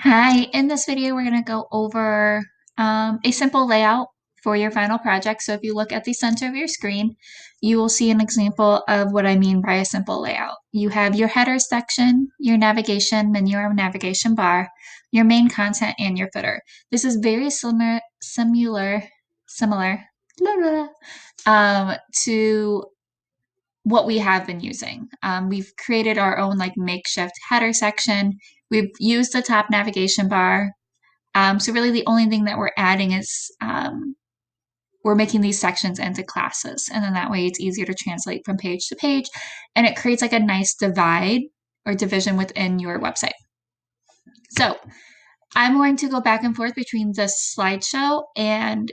Hi, in this video, we're going to go over a simple layout for your final project. So if you look at the center of your screen, you will see an example of what I mean by a simple layout. You have your header section, your navigation menu or navigation bar, your main content, and your footer. This is very similar blah, blah, to what we have been using. We've created our own like makeshift header section. We've used the top navigation bar. So really the only thing that we're adding is we're making these sections into classes. And then that way it's easier to translate from page to page. And it creates like a nice divide or division within your website. So I'm going to go back and forth between this slideshow and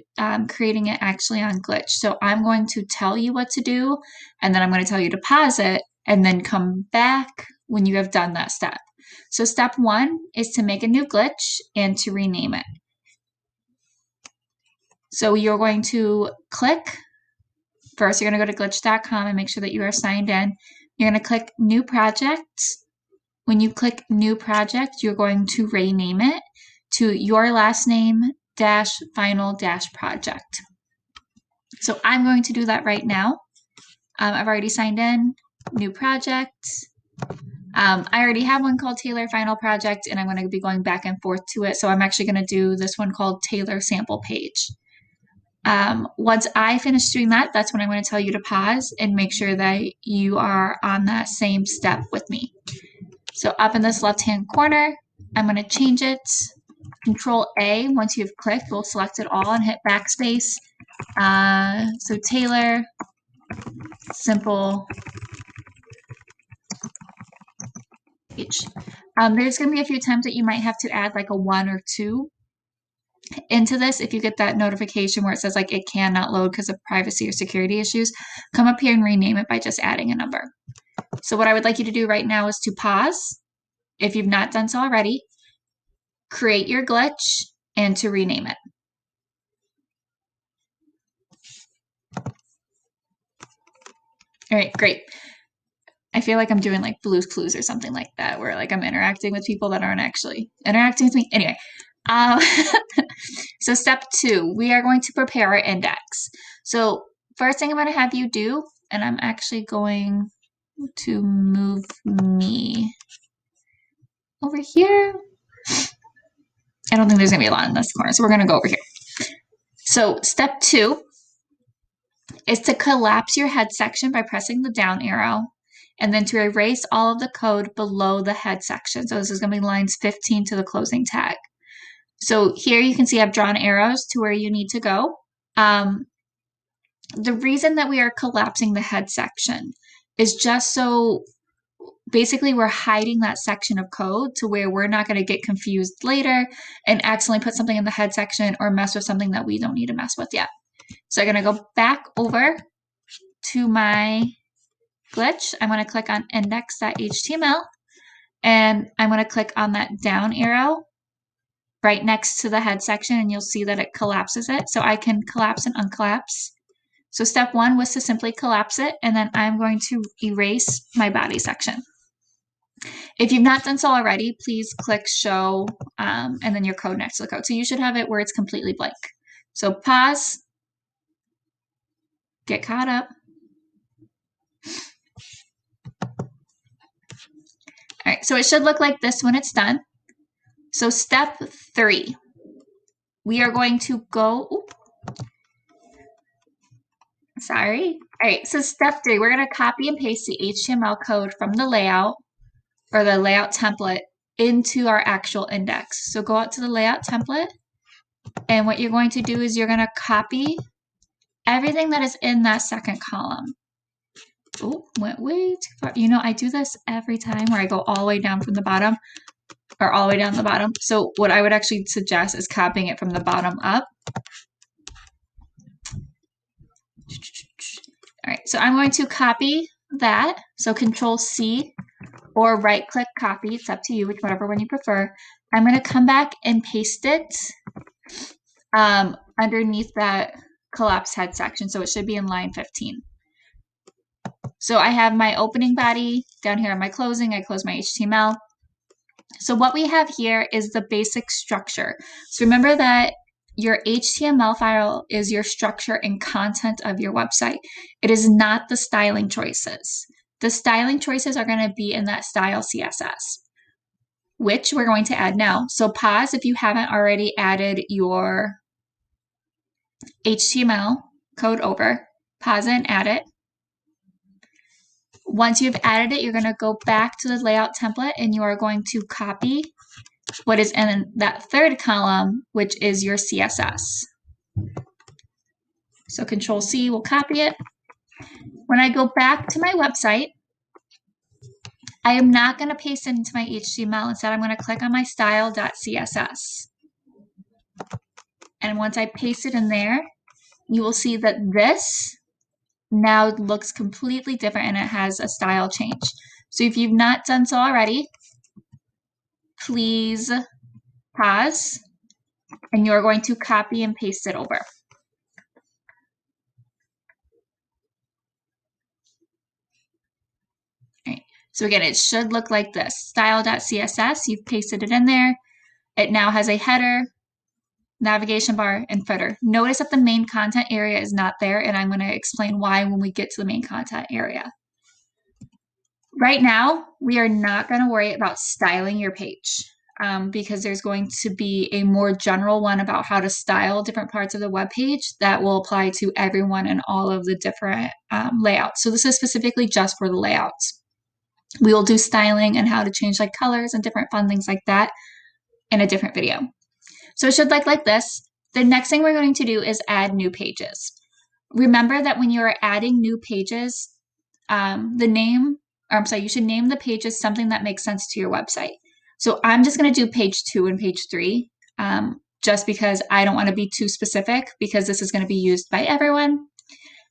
creating it actually on Glitch. So I'm going to tell you what to do, and then I'm going to tell you to pause it and then come back when you have done that step. So step one is to make a new glitch and to rename it. So you're going to click, first you're going to go to glitch.com and make sure that you are signed in. You're going to click new project. When you click new project, you're going to rename it to your last name dash final dash project. So I'm going to do that right now. I've already signed in, new project. I already have one called Taylor Final Project, and I'm going to be going back and forth to it. So I'm actually going to do this one called Taylor Sample Page. Once I finish doing that, that's when I'm going to tell you to pause and make sure that you are on that same step with me. So up in this left-hand corner, I'm going to change it. Control A, once you've clicked, we'll select it all and hit backspace. So Taylor, simple page. There's going to be a few times that you might have to add like a 1 or 2 into this. If you get that notification where it says like it cannot load because of privacy or security issues, come up here and rename it by just adding a number. So what I would like you to do right now is to pause, if you've not done so already, create your glitch, and to rename it. All right, great. I feel like I'm doing like Blue's Clues or something like that, where like I'm interacting with people that aren't actually interacting with me. Anyway, so step 2, we are going to prepare our index. So first thing I'm going to have you do, and I'm actually going to move me over here. I don't think there's going to be a lot in this corner, so we're going to go over here. So step 2 is to collapse your head section by pressing the down arrow, and then to erase all of the code below the head section. So this is going to be lines 15 to the closing tag. So here you can see I've drawn arrows to where you need to go. The reason that we are collapsing the head section is just so basically we're hiding that section of code to where we're not going to get confused later and accidentally put something in the head section or mess with something that we don't need to mess with yet. So I'm going to go back over to my glitch. I'm going to click on index.html, and I'm going to click on that down arrow right next to the head section, and you'll see that it collapses it. So I can collapse and uncollapse. So step 1 was to simply collapse it, and then I'm going to erase my body section. If you've not done so already, please click show and then your code next to the code. So you should have it where it's completely blank. So pause, get caught up. All right, so it should look like this when it's done. So step 3, we are going to go, sorry. All right, so step 3, we're going to copy and paste the HTML code from the layout or the layout template into our actual index. So go out to the layout template, and what you're going to do is you're going to copy everything that is in that second column. Oh, went way too far. You know, I do this every time where I go all the way down from the bottom or all the way down the bottom. So what I would actually suggest is copying it from the bottom up. All right, so I'm going to copy that. So Control C or right click copy. It's up to you, whichever one you prefer. I'm going to come back and paste it underneath that collapse head section. So it should be in line 15. So I have my opening body down here on my closing. I close my HTML. So what we have here is the basic structure. So remember that your HTML file is your structure and content of your website. It is not the styling choices. The styling choices are going to be in that style CSS, which we're going to add now. So pause if you haven't already added your HTML code over. Pause it and add it. Once you've added it, you're going to go back to the layout template and you are going to copy what is in that third column, which is your CSS. So Control C will copy it. When I go back to my website, I am not going to paste it into my HTML. Instead, I'm going to click on my style.css. And once I paste it in there, you will see that this now looks completely different and it has a style change. So if you've not done so already, please pause and you're going to copy and paste it over. Right. So again, it should look like this. Style.css, you've pasted it in there. It now has a header, navigation bar, and footer. Notice that the main content area is not there, and I'm going to explain why when we get to the main content area. Right now, we are not going to worry about styling your page because there's going to be a more general one about how to style different parts of the web page that will apply to everyone and all of the different layouts. So this is specifically just for the layouts. We will do styling and how to change like colors and different fun things like that in a different video. So it should look like this. The next thing we're going to do is add new pages. Remember that when you're adding new pages, you should name the pages something that makes sense to your website. So I'm just going to do page 2 and page 3, just because I don't want to be too specific because this is going to be used by everyone.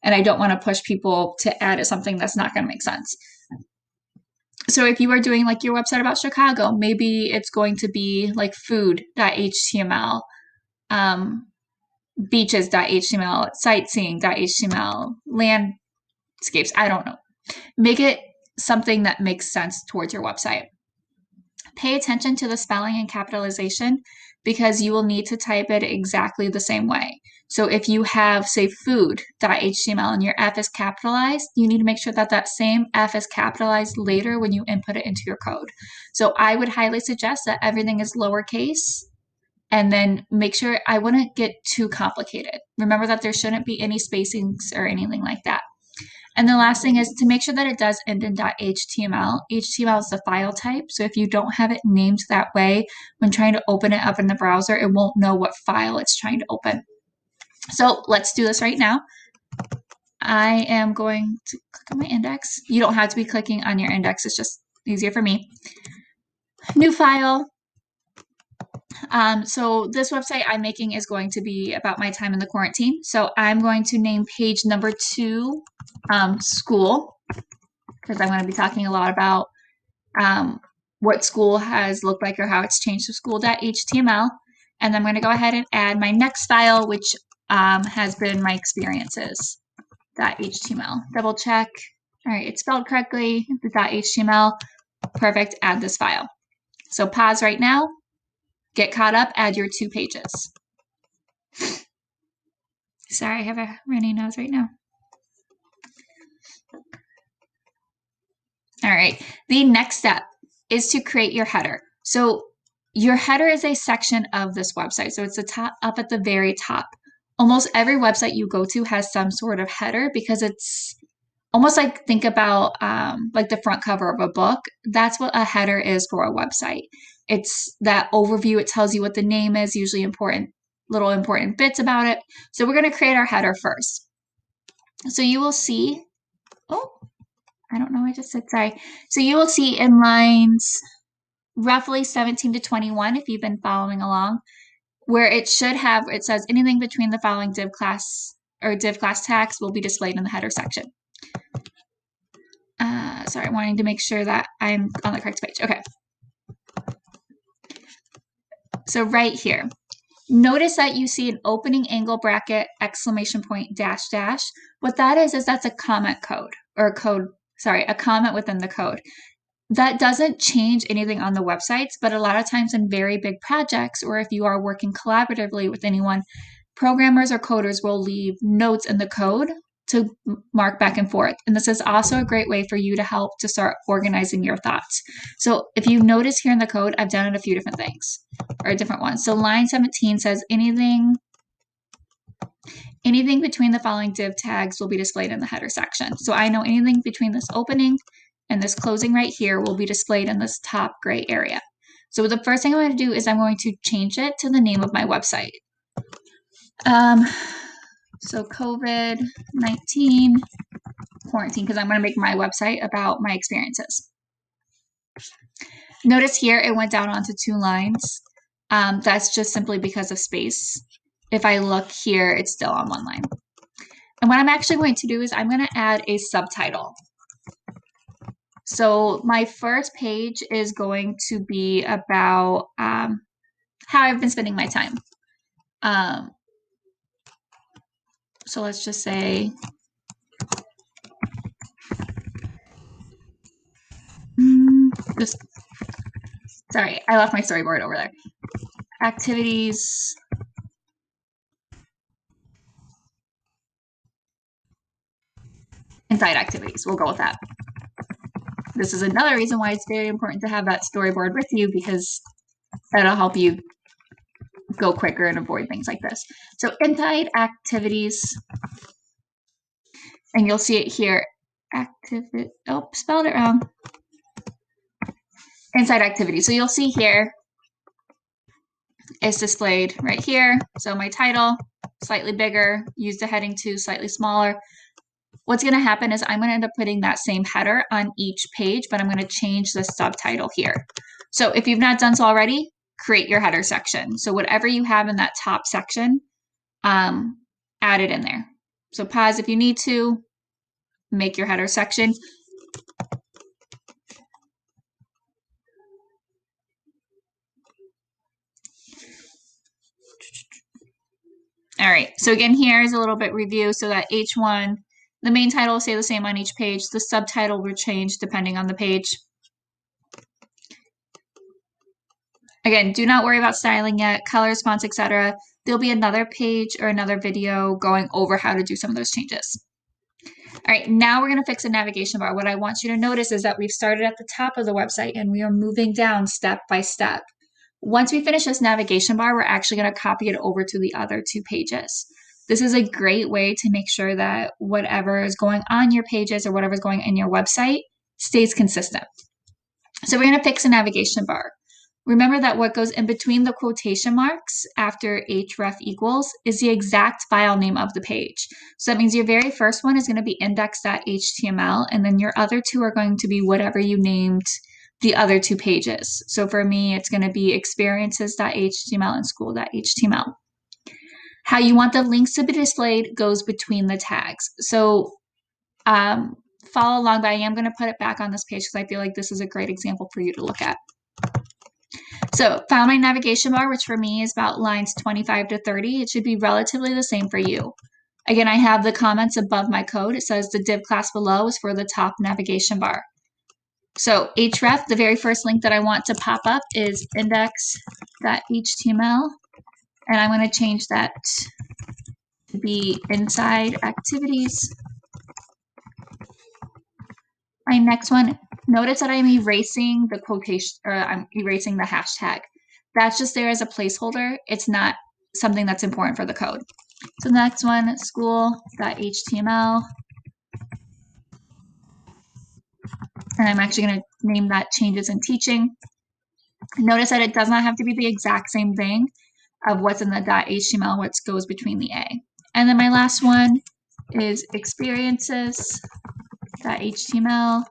And I don't want to push people to add something that's not going to make sense. So if you are doing like your website about Chicago, maybe it's going to be like food.html, beaches.html, sightseeing.html, landscapes, I don't know. Make it something that makes sense towards your website. Pay attention to the spelling and capitalization because you will need to type it exactly the same way. So if you have, say, food.html and your F is capitalized, you need to make sure that that same F is capitalized later when you input it into your code. So I would highly suggest that everything is lowercase and then make sure I wouldn't get too complicated. Remember that there shouldn't be any spacings or anything like that. And the last thing is to make sure that it does end in .html. HTML is the file type, so if you don't have it named that way, when trying to open it up in the browser, it won't know what file it's trying to open. So let's do this right now. I am going to click on my index. You don't have to be clicking on your index, it's just easier for me. New file. So this website I'm making is going to be about my time in the quarantine. So I'm going to name page number 2 school, because I'm going to be talking a lot about what school has looked like or how it's changed to school.html. And I'm going to go ahead and add my next file, which has been my experiences.html. Double check. All right, it's spelled correctly. The .html. Perfect. Add this file. So pause right now. Get caught up. Add your 2 pages. Sorry, I have a runny nose right now. All right. The next step is to create your header. So your header is a section of this website. So it's the top up at the very top. Almost every website you go to has some sort of header because it's almost like, think about like the front cover of a book. That's what a header is for a website. It's that overview. It tells you what the name is, usually little important bits about it. So we're going to create our header first. So you will see, I don't know, I just said sorry. So you will see in lines roughly 17 to 21, if you've been following along, where it says anything between the following div class or div class tags will be displayed in the header section. Sorry, I'm wanting to make sure that I'm on the correct page. Okay. So right here, notice that you see an opening angle bracket, exclamation point, dash, dash. What that is that's a comment code or a comment within the code. that doesn't change anything on the websites, but a lot of times in very big projects, or if you are working collaboratively with anyone, programmers or coders will leave notes in the code to mark back and forth. And this is also a great way for you to help to start organizing your thoughts. So if you notice here in the code, I've done it a few different things or different ones. So line 17 says anything between the following div tags will be displayed in the header section. So I know anything between this opening and this closing right here will be displayed in this top gray area. So the first thing I'm going to do is I'm going to change it to the name of my website. So COVID-19 quarantine, because I'm going to make my website about my experiences. Notice here it went down onto 2 lines. That's just simply because of space. If I look here, it's still on 1 line. And what I'm actually going to do is I'm going to add a subtitle. So my first page is going to be about how I've been spending my time. So let's just say sorry, I left my storyboard over there. Activities. Inside activities, we'll go with that. This is another reason why it's very important to have that storyboard with you, because that'll help you go quicker and avoid things like this. So inside activities, and you'll see it here. Oh, spelled it wrong. Inside activities. So you'll see here, it's displayed right here. So my title, slightly bigger, use the heading 2, slightly smaller. What's going to happen is I'm going to end up putting that same header on each page, but I'm going to change the subtitle here. So if you've not done so already, create your header section. So whatever you have in that top section, add it in there. So pause if you need to, make your header section. All right, so again, here's a little bit review. So that H1, the main title will stay the same on each page. The subtitle will change depending on the page. Again, do not worry about styling yet, colors, fonts, etc. There'll be another page or another video going over how to do some of those changes. All right, now we're going to fix the navigation bar. What I want you to notice is that we've started at the top of the website and we are moving down step by step. Once we finish this navigation bar, we're actually going to copy it over to the other 2 pages. This is a great way to make sure that whatever is going on your pages or whatever is going in your website stays consistent. So we're going to fix the navigation bar. Remember that what goes in between the quotation marks after href equals is the exact file name of the page. So that means your very first one is going to be index.html, and then your other 2 are going to be whatever you named the other 2 pages. So for me, it's going to be experiences.html and school.html. How you want the links to be displayed goes between the tags. So follow along, but I am going to put it back on this page because I feel like this is a great example for you to look at. So found my navigation bar, which for me is about lines 25 to 30. It should be relatively the same for you. Again, I have the comments above my code. It says the div class below is for the top navigation bar. So href, the very first link that I want to pop up is index.html, and I'm going to change that to be inside activities. My next one, notice that I'm erasing the quotation, or I'm erasing the hashtag. That's just there as a placeholder. It's not something that's important for the code. So the next one, school.html. And I'm actually going to name that changes in teaching. Notice that it does not have to be the exact same thing of what's in the .html, what goes between the A. And then my last one is experiences.html.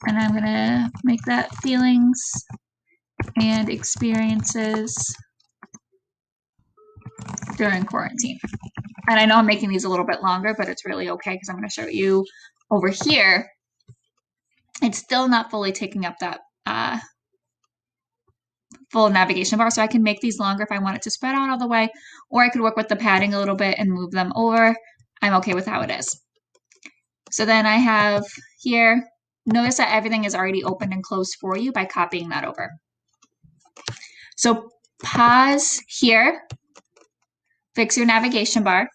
And I'm going to make that feelings and experiences during quarantine. And I know I'm making these a little bit longer, but it's really okay because I'm going to show you over here. It's still not fully taking up that full navigation bar, so I can make these longer if I want it to spread out all the way, or I could work with the padding a little bit and move them over. I'm okay with how it is. So then I have here Notice that everything is already opened and closed for you by copying that over. So pause here, fix your navigation bar.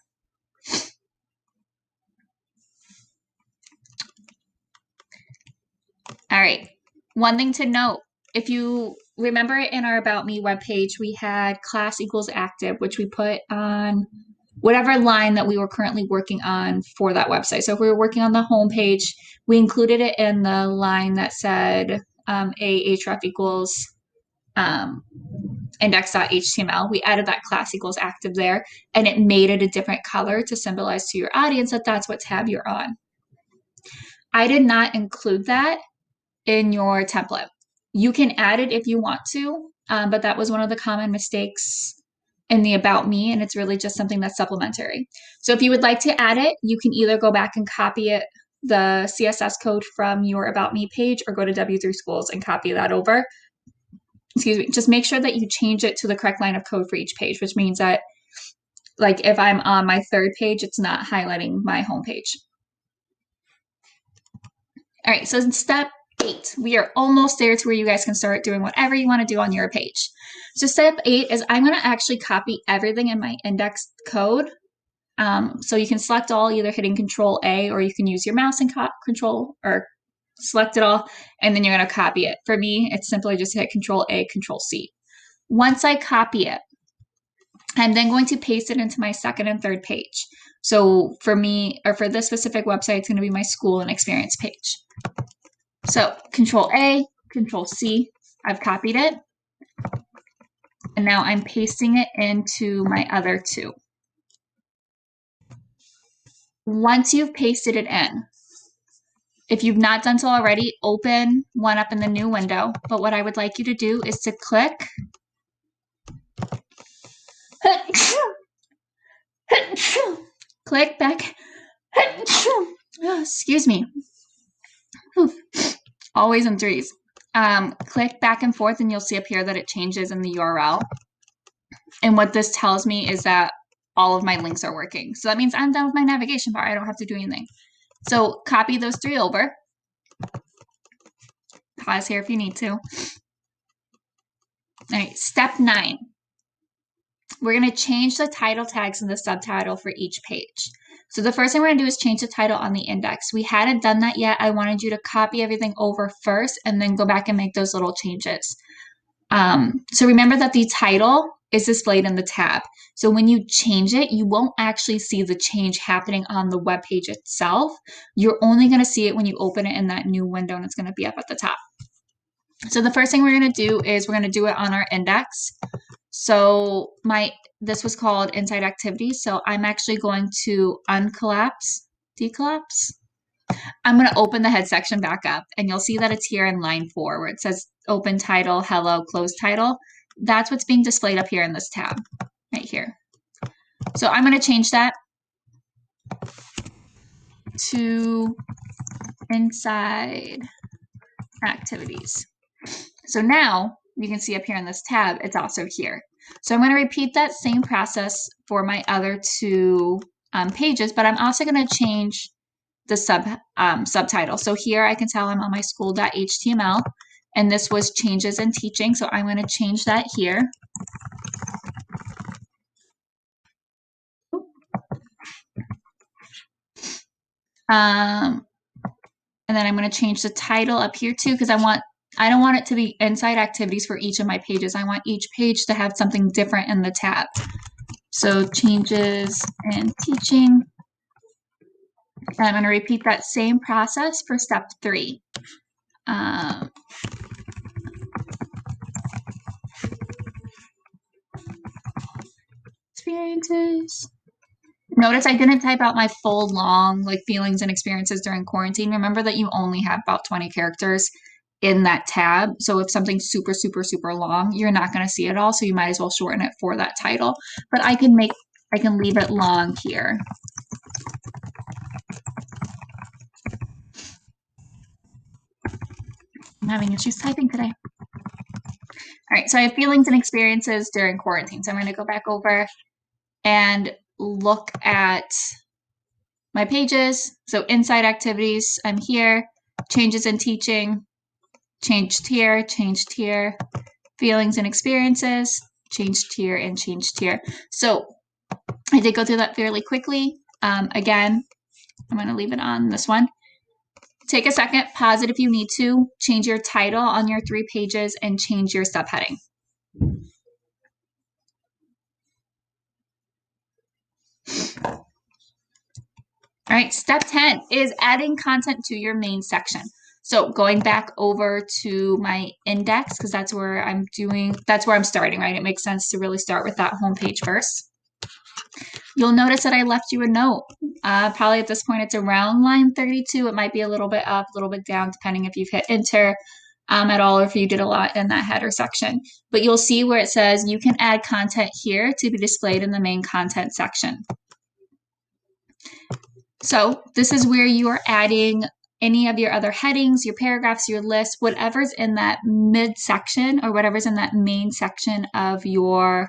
All right, one thing to note, if you remember in our About Me webpage, we had class equals active, which we put on whatever line that we were currently working on for that website. So if we were working on the home page, we included it in the line that said ahref equals index.html. We added that class equals active there, and it made it a different color to symbolize to your audience that that's what tab you're on. I did not include that in your template. You can add it if you want to, but that was one of the common mistakes in the About Me, and it's really just something that's supplementary. So if you would like to add it, you can either go back and copy it, the CSS code from your About Me page, or go to W3 Schools and copy that over. Excuse me, just make sure that you change it to the correct line of code for each page, which means that, like, if I'm on my third page, it's not highlighting my home page. All right, so in step 8, we are almost there to where you guys can start doing whatever you want to do on your page. So step 8 is I'm going to actually copy everything in my index code. So you can select all, either hitting Control A, or you can use your mouse and Control, or select it all, and then you're going to copy it. For me, it's simply just hit Control A, Control C. Once I copy it, I'm then going to paste it into my second and third page. So for me, or for this specific website, it's going to be my school and experience page. So Control A, Control C, I've copied it. And now I'm pasting it into my other two. Once you've pasted it in, if you've not done so already, open one up in the new window. But what I would like you to do is to click click back. Excuse me. Always in threes. Click back and forth, and you'll see up here that it changes in the URL. And what this tells me is that all of my links are working. So that means I'm done with my navigation bar. I don't have to do anything. So copy those 3 over. Pause here if you need to. All right, step 9. We're going to change the title tags and the subtitle for each page. So the first thing we're going to do is change the title on the index. We hadn't done that yet. I wanted you to copy everything over first and then go back and make those little changes. So remember that the title is displayed in the tab. So when you change it, you won't actually see the change happening on the web page itself. You're only going to see it when you open it in that new window, and it's going to be up at the top. So the first thing we're going to do is we're going to do it on our index. So this was called Inside Activities. So I'm actually going to decollapse. I'm going to open the head section back up, and you'll see that it's here in line 4 where it says open title, hello, close title. That's what's being displayed up here in this tab right here. So I'm going to change that to Inside Activities. So now you can see up here in this tab, it's also here. So I'm going to repeat that same process for my other 2 pages, but I'm also going to change the subtitle. So here I can tell I'm on my school.html, and this was changes in teaching. So I'm going to change that here. And then I'm going to change the title up here too, because I don't want it to be Inside Activities for each of my pages. I want each page to have something different in the tab. So changes in teaching. And I'm going to repeat that same process for step 3. Experiences. Notice I didn't type out my full long, like, feelings and experiences during quarantine. Remember that you only have about 20 characters in that tab. So if something's super, super, super long, you're not going to see it all. So you might as well shorten it for that title. But I can leave it long here. I'm having issues typing today. All right, so I have feelings and experiences during quarantine. So I'm going to go back over and look at my pages. So Inside Activities, I'm here. changes in teaching, changed here, feelings and experiences, changed here, and changed here. So I did go through that fairly quickly. Again, I'm going to leave it on this one. Take a second, pause it if you need to, change your title on your 3 pages, and change your subheading. All right, step 10 is adding content to your main section. So going back over to my index, because that's where I'm starting, right? It makes sense to really start with that homepage first. You'll notice that I left you a note. Probably at this point, it's around line 32. It might be a little bit up, a little bit down, depending if you've hit enter at all, or if you did a lot in that header section. But you'll see where it says you can add content here to be displayed in the main content section. So this is where you are adding any of your other headings, your paragraphs, your lists, whatever's in that mid section or whatever's in that main section of your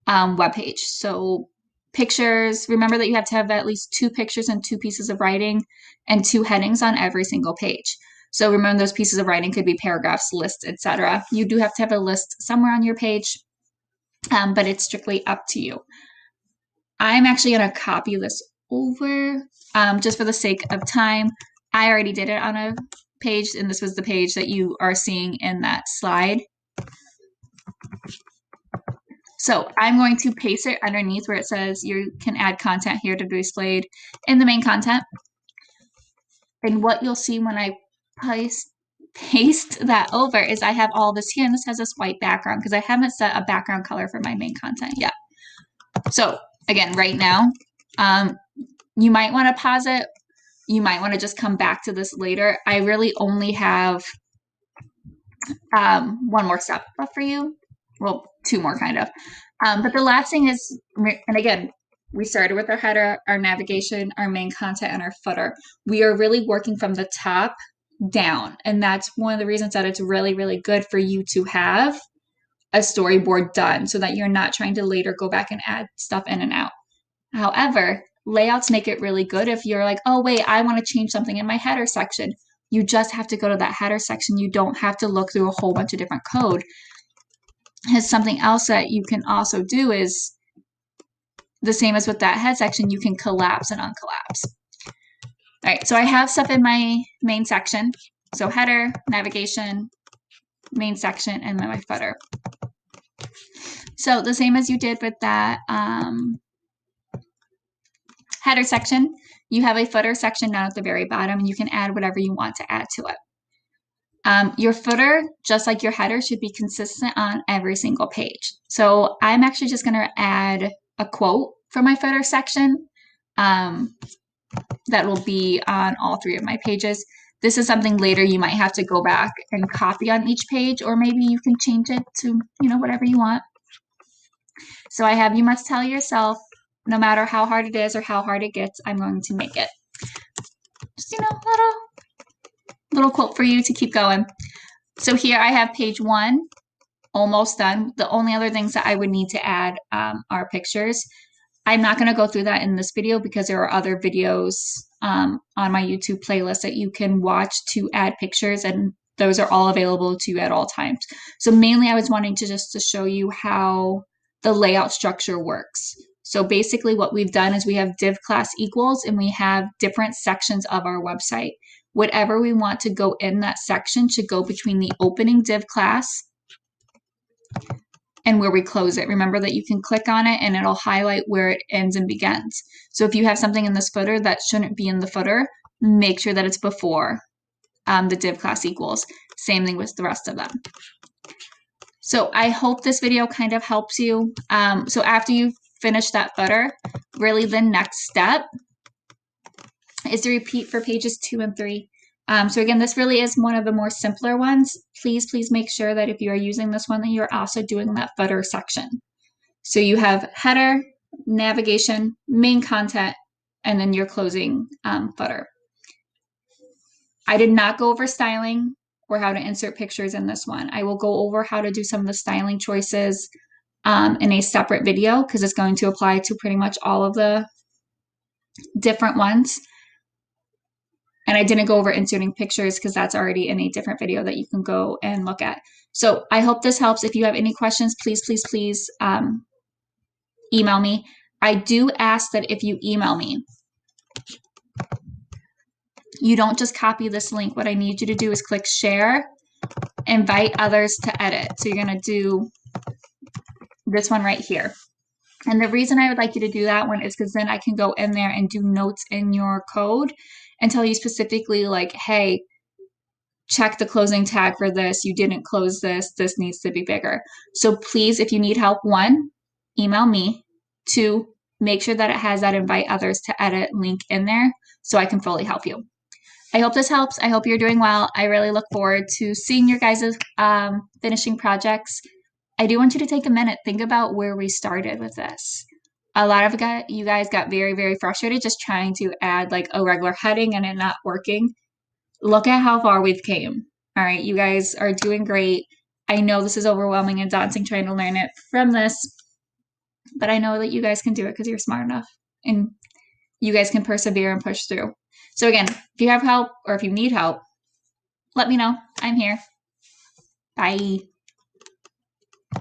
web page. So pictures, remember that you have to have at least 2 pictures and 2 pieces of writing and 2 headings on every single page. So remember, those pieces of writing could be paragraphs, lists, etc. You do have to have a list somewhere on your page, but it's strictly up to you. I'm actually going to copy this over just for the sake of time. I already did it on a page, and this was the page that you are seeing in that slide. So I'm going to paste it underneath where it says you can add content here to be displayed in the main content. And what you'll see when I paste that over is I have all this here, and this has this white background because I haven't set a background color for my main content yet. So again, right now, you might want to pause it. You might want to just come back to this later. I really only have one more step left for you. Well, 2 more kind of. But the last thing is, and again, we started with our header, our navigation, our main content, and our footer. We are really working from the top down. And that's one of the reasons that it's really, really good for you to have a storyboard done so that you're not trying to later go back and add stuff in and out. However, layouts make it really good if you're like, oh, wait, I want to change something in my header section. You just have to go to that header section. You don't have to look through a whole bunch of different code. Has something else that you can also do is the same as with that head section, you can collapse and uncollapse. All right, so I have stuff in my main section. So header, navigation, main section, and then my footer. So the same as you did with that header section, you have a footer section down at the very bottom, and you can add whatever you want to add to it. Your footer, just like your header, should be consistent on every single page. So I'm actually just going to add a quote for my footer section that will be on all 3 of my pages. This is something later you might have to go back and copy on each page, or maybe you can change it to, whatever you want. So I have, you must tell yourself, no matter how hard it is or how hard it gets, I'm going to make it. Just, little quote for you to keep going. So here I have page 1 almost done. The only other things that I would need to add are pictures. I'm not going to go through that in this video because there are other videos on my YouTube playlist that you can watch to add pictures, and those are all available to you at all times. So mainly I was wanting to show you how the layout structure works. So basically what we've done is we have div class equals, and we have different sections of our website. Whatever we want to go in that section should go between the opening div class and where we close it. Remember that you can click on it and it'll highlight where it ends and begins. So if you have something in this footer that shouldn't be in the footer, make sure that it's before the div class equals. Same thing with the rest of them. So I hope this video kind of helps you. So after you finish that footer, really the next step is to repeat for pages 2 and 3. So again, this really is one of the more simpler ones. Please make sure that if you are using this one, that you're also doing that footer section. So you have header, navigation, main content, and then your closing footer. I did not go over styling or how to insert pictures in this one. I will go over how to do some of the styling choices in a separate video because it's going to apply to pretty much all of the different ones. And I didn't go over inserting pictures because that's already in a different video that you can go and look at. So I hope this helps. If you have any questions, please, please, please email me. I do ask that if you email me, you don't just copy this link. What I need you to do is click share, invite others to edit. So you're going to do this one right here. And the reason I would like you to do that one is because then I can go in there and do notes in your code and tell you specifically like, hey, check the closing tag for this. You didn't close this. This needs to be bigger. So please, if you need help, 1, email me. 2, make sure that it has that invite others to edit link in there so I can fully help you. I hope this helps. I hope you're doing well. I really look forward to seeing your guys' finishing projects. I do want you to take a minute, think about where we started with this. A lot of you guys got very, very frustrated just trying to add like a regular heading and it not working. Look at how far we've came. All right, you guys are doing great. I know this is overwhelming and daunting trying to learn it from this, but I know that you guys can do it because you're smart enough and you guys can persevere and push through. So again, if you have help or if you need help, let me know. I'm here. Bye.